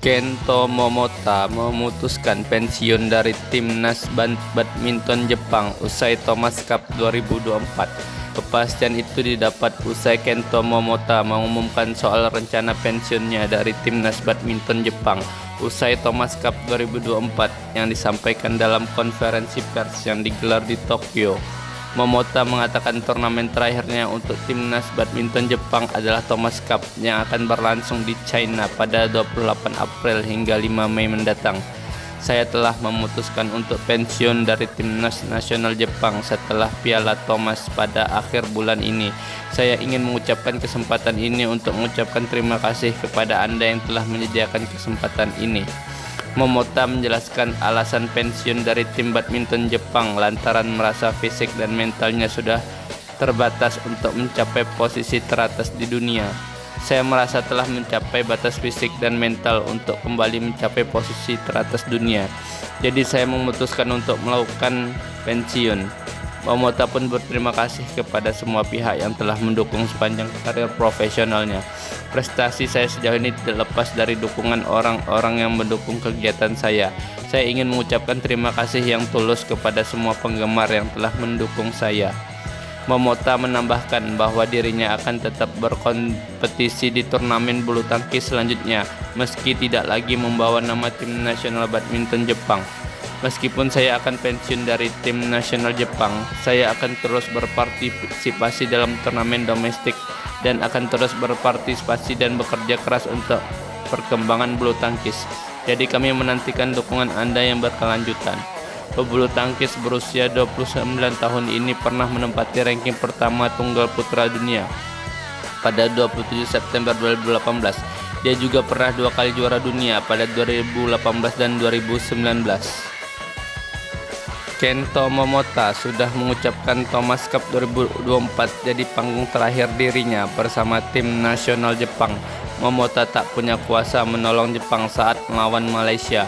Kento Momota memutuskan pensiun dari timnas badminton Jepang usai Thomas Cup 2024. Kepastian itu didapat usai Kento Momota mengumumkan soal rencana pensiunnya dari timnas badminton Jepang usai Thomas Cup 2024 yang disampaikan dalam konferensi pers yang digelar di Tokyo. Momota mengatakan turnamen terakhirnya untuk timnas badminton Jepang adalah Thomas Cup yang akan berlangsung di China pada 28 April hingga 5 Mei mendatang. Saya telah memutuskan untuk pensiun dari timnas nasional Jepang setelah Piala Thomas pada akhir bulan ini. Saya ingin mengucapkan kesempatan ini untuk mengucapkan terima kasih kepada Anda yang telah menyediakan kesempatan ini. Momota menjelaskan alasan pensiun dari tim badminton Jepang lantaran merasa fisik dan mentalnya sudah terbatas untuk mencapai posisi teratas di dunia. Saya merasa telah mencapai batas fisik dan mental untuk kembali mencapai posisi teratas dunia. Jadi saya memutuskan untuk melakukan pensiun. Momota pun berterima kasih kepada semua pihak yang telah mendukung sepanjang karir profesionalnya. Prestasi saya sejauh ini tidak lepas dari dukungan orang-orang yang mendukung kegiatan saya. Saya ingin mengucapkan terima kasih yang tulus kepada semua penggemar yang telah mendukung saya. Momota menambahkan bahwa dirinya akan tetap berkompetisi di turnamen bulu tangkis selanjutnya, meski tidak lagi membawa nama tim nasional badminton Jepang. Meskipun saya akan pensiun dari tim nasional Jepang, saya akan terus berpartisipasi dalam turnamen domestik dan akan terus berpartisipasi dan bekerja keras untuk perkembangan bulu tangkis. Jadi kami menantikan dukungan Anda yang berkelanjutan. Pebulu tangkis berusia 29 tahun ini pernah menempati ranking pertama tunggal putra dunia pada 27 September 2018. Dia juga pernah 2 kali juara dunia pada 2018 dan 2019. Kento Momota sudah mengucapkan Thomas Cup 2024 jadi panggung terakhir dirinya bersama tim nasional Jepang. Momota tak punya kuasa menolong Jepang saat melawan Malaysia.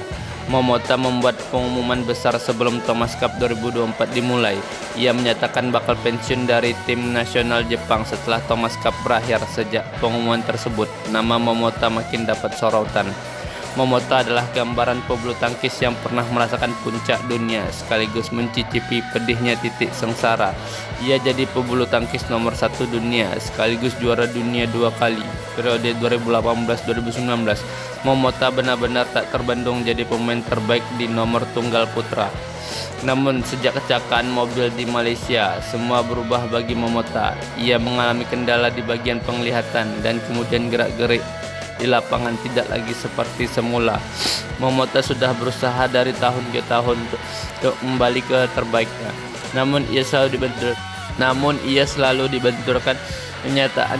Momota membuat pengumuman besar sebelum Thomas Cup 2024 dimulai. Ia menyatakan bakal pensiun dari tim nasional Jepang setelah Thomas Cup berakhir. Sejak pengumuman tersebut, nama Momota makin dapat sorotan. Momota adalah gambaran pebulu tangkis yang pernah merasakan puncak dunia sekaligus mencicipi pedihnya titik sengsara. Ia jadi pebulu tangkis nomor 1 dunia sekaligus juara dunia 2 kali periode 2018-2019. Momota benar-benar tak terbendung jadi pemain terbaik di nomor tunggal putra. Namun sejak kecelakaan mobil di Malaysia, semua berubah bagi Momota. Ia mengalami kendala di bagian penglihatan dan kemudian gerak-gerik di lapangan tidak lagi seperti semula. Momota sudah berusaha dari tahun ke tahun untuk kembali ke terbaiknya. Namun ia selalu dibenturkan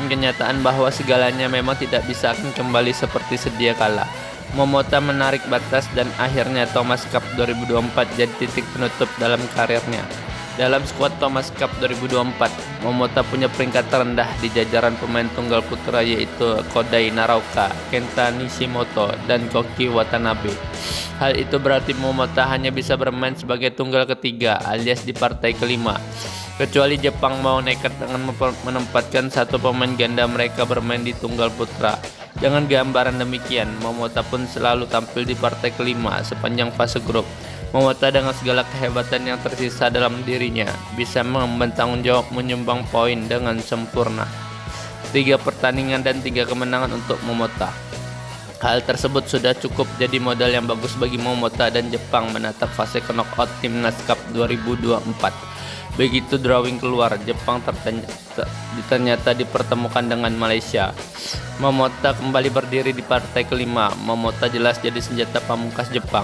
kenyataan bahwa segalanya memang tidak bisa akan kembali seperti sedia kala. Momota menarik batas dan akhirnya Thomas Cup 2024 jadi titik penutup dalam karirnya. Dalam skuad Thomas Cup 2024, Momota punya peringkat terendah di jajaran pemain tunggal putra yaitu Kodai Naraoka, Kenta Nishimoto, dan Koki Watanabe. Hal itu berarti Momota hanya bisa bermain sebagai tunggal ketiga alias di partai kelima. Kecuali Jepang mau nekat dengan menempatkan satu pemain ganda mereka bermain di tunggal putra. Dengan gambaran demikian, Momota pun selalu tampil di partai kelima sepanjang fase grup. Momota dengan segala kehebatan yang tersisa dalam dirinya bisa mengemban tanggung jawab menyumbang poin dengan sempurna. 3 pertandingan dan 3 kemenangan untuk Momota. Hal tersebut sudah cukup jadi modal yang bagus bagi Momota dan Jepang menatap fase knockout Timnas Cup 2024. Begitu drawing keluar, Jepang ternyata dipertemukan dengan Malaysia. Momota kembali berdiri di partai kelima. Momota jelas jadi senjata pamungkas Jepang.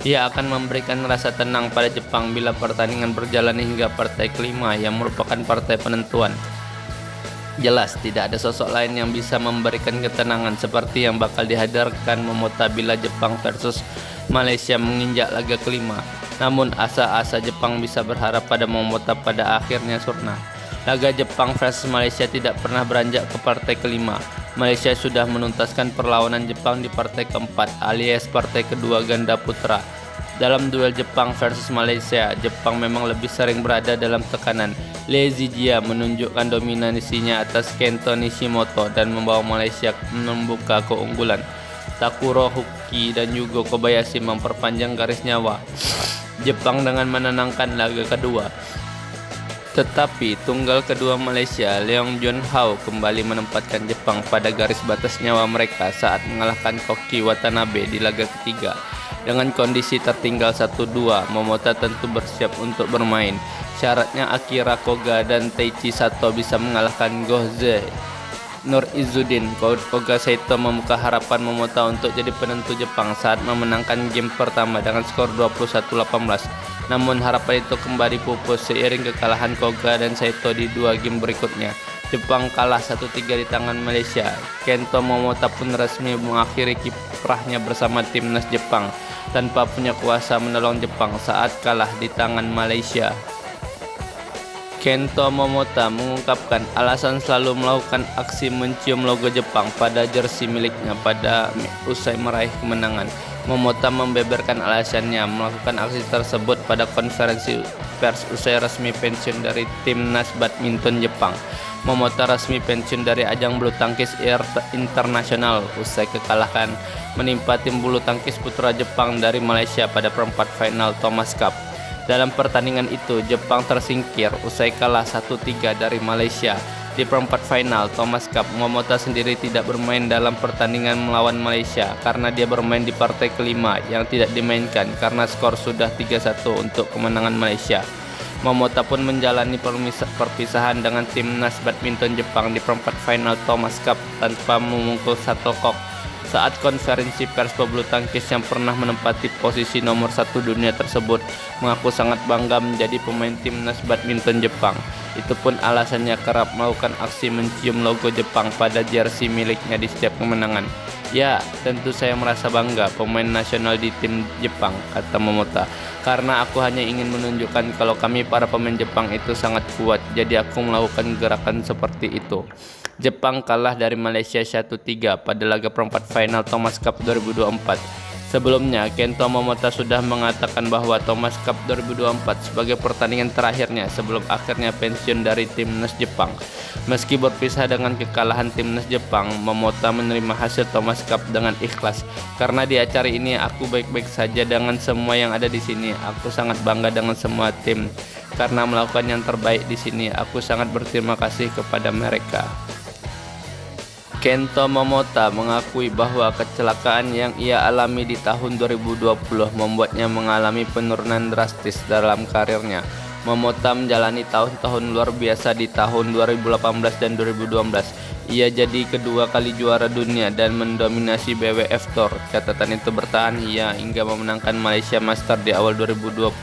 Ia akan memberikan rasa tenang pada Jepang bila pertandingan berjalan hingga partai kelima yang merupakan partai penentuan. Jelas tidak ada sosok lain yang bisa memberikan ketenangan seperti yang bakal dihadirkan Momota bila Jepang versus Malaysia menginjak laga kelima. Namun asa-asa Jepang bisa berharap pada Momota pada akhirnya sirna. Laga Jepang versus Malaysia tidak pernah beranjak ke partai kelima. Malaysia sudah menuntaskan perlawanan Jepang di partai keempat alias partai kedua ganda putra. Dalam duel Jepang versus Malaysia, Jepang memang lebih sering berada dalam tekanan. Lee Zijia menunjukkan dominasinya atas Kento Nishimoto dan membawa Malaysia membuka keunggulan. Takuro Huki dan Yugo Kobayashi memperpanjang garis nyawa Jepang dengan menenangkan laga kedua. Tetapi tunggal kedua Malaysia, Leong Jun Hao, kembali menempatkan Jepang pada garis batas nyawa mereka saat mengalahkan Koki Watanabe di laga ketiga. Dengan kondisi tertinggal 1-2, Momota tentu bersiap untuk bermain. Syaratnya Akira Koga dan Taichi Sato bisa mengalahkan Gohze Nur Izzuddin. Koga Saito membuka harapan Momota untuk jadi penentu Jepang saat memenangkan game pertama dengan skor 21-18. Namun harapan itu kembali pupus seiring kekalahan Koga dan Saito di dua game berikutnya. Jepang kalah 1-3 di tangan Malaysia. Kento Momota pun resmi mengakhiri kiprahnya bersama timnas Jepang tanpa punya kuasa menolong Jepang saat kalah di tangan Malaysia. Kento Momota mengungkapkan alasan selalu melakukan aksi mencium logo Jepang pada jersey miliknya pada usai meraih kemenangan. Momota membeberkan alasannya melakukan aksi tersebut pada konferensi pers usai resmi pensiun dari timnas badminton Jepang. Momota resmi pensiun dari ajang bulu tangkis internasional usai kekalahan menimpa tim bulu tangkis putra Jepang dari Malaysia pada perempat final Thomas Cup. Dalam pertandingan itu, Jepang tersingkir usai kalah 1-3 dari Malaysia. Di perempat final Thomas Cup, Momota sendiri tidak bermain dalam pertandingan melawan Malaysia karena dia bermain di partai kelima yang tidak dimainkan karena skor sudah 3-1 untuk kemenangan Malaysia. Momota pun menjalani perpisahan dengan timnas badminton Jepang di perempat final Thomas Cup tanpa memukul shuttlecock. Saat konferensi pers pebulu tangkis yang pernah menempati posisi nomor 1 dunia tersebut mengaku sangat bangga menjadi pemain timnas badminton Jepang. Itu pun alasannya kerap melakukan aksi mencium logo Jepang pada jersey miliknya di setiap kemenangan. Ya, tentu saya merasa bangga pemain nasional di tim Jepang, kata Momota. Karena aku hanya ingin menunjukkan kalau kami para pemain Jepang itu sangat kuat, jadi aku melakukan gerakan seperti itu. Jepang kalah dari Malaysia 1-3 pada laga perempat final Thomas Cup 2024. Sebelumnya, Kento Momota sudah mengatakan bahwa Thomas Cup 2024 sebagai pertandingan terakhirnya sebelum akhirnya pensiun dari timnas Jepang. Meski berpisah dengan kekalahan timnas Jepang, Momota menerima hasil Thomas Cup dengan ikhlas. Karena di acara ini aku baik-baik saja dengan semua yang ada di sini. Aku sangat bangga dengan semua tim karena melakukan yang terbaik di sini. Aku sangat berterima kasih kepada mereka. Kento Momota mengakui bahwa kecelakaan yang ia alami di tahun 2020 membuatnya mengalami penurunan drastis dalam karirnya. Momota menjalani tahun-tahun luar biasa di tahun 2018 dan 2012. Ia jadi kedua kali juara dunia dan mendominasi BWF Tour. Catatan itu bertahan hingga memenangkan Malaysia Master di awal 2020.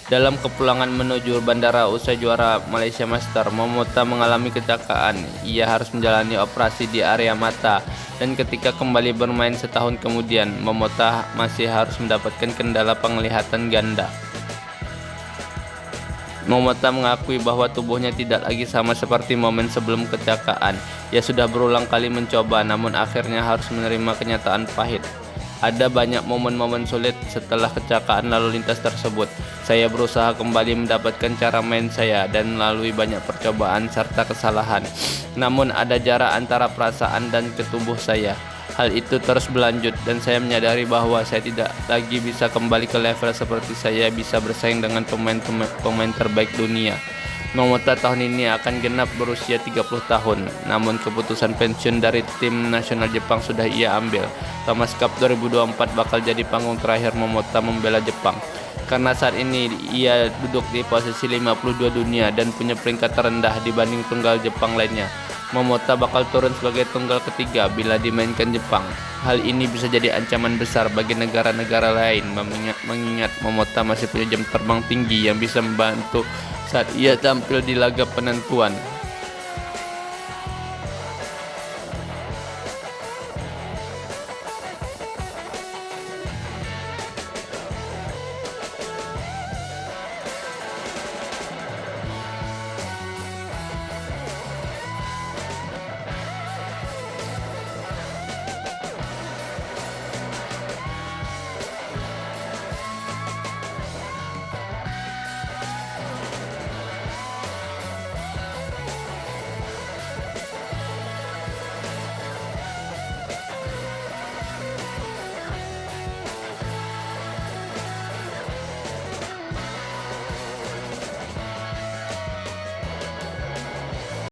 Dalam kepulangan menuju bandara usai juara Malaysia Master, Momota mengalami kecelakaan. Ia harus menjalani operasi di area mata dan ketika kembali bermain setahun kemudian, Momota masih harus mendapatkan kendala penglihatan ganda. Momota mengakui bahwa tubuhnya tidak lagi sama seperti momen sebelum kecelakaan. Ia sudah berulang kali mencoba namun akhirnya harus menerima kenyataan pahit. Ada banyak momen-momen sulit setelah kecelakaan lalu lintas tersebut. Saya berusaha kembali mendapatkan cara main saya dan melalui banyak percobaan serta kesalahan. Namun ada jarak antara perasaan dan ke tubuh saya. Hal itu terus berlanjut dan saya menyadari bahwa saya tidak lagi bisa kembali ke level seperti saya bisa bersaing dengan pemain terbaik dunia. Momota tahun ini akan genap berusia 30 tahun, namun keputusan pensiun dari tim nasional Jepang sudah ia ambil. Thomas Cup 2024 bakal jadi panggung terakhir Momota membela Jepang. Karena saat ini ia duduk di posisi 52 dunia dan punya peringkat terendah dibanding tunggal Jepang lainnya. Momota bakal turun sebagai tunggal ketiga bila dimainkan Jepang. Hal ini bisa jadi ancaman besar bagi negara-negara lain mengingat Momota masih punya jam terbang tinggi yang bisa membantu saat ia tampil di laga penentuan.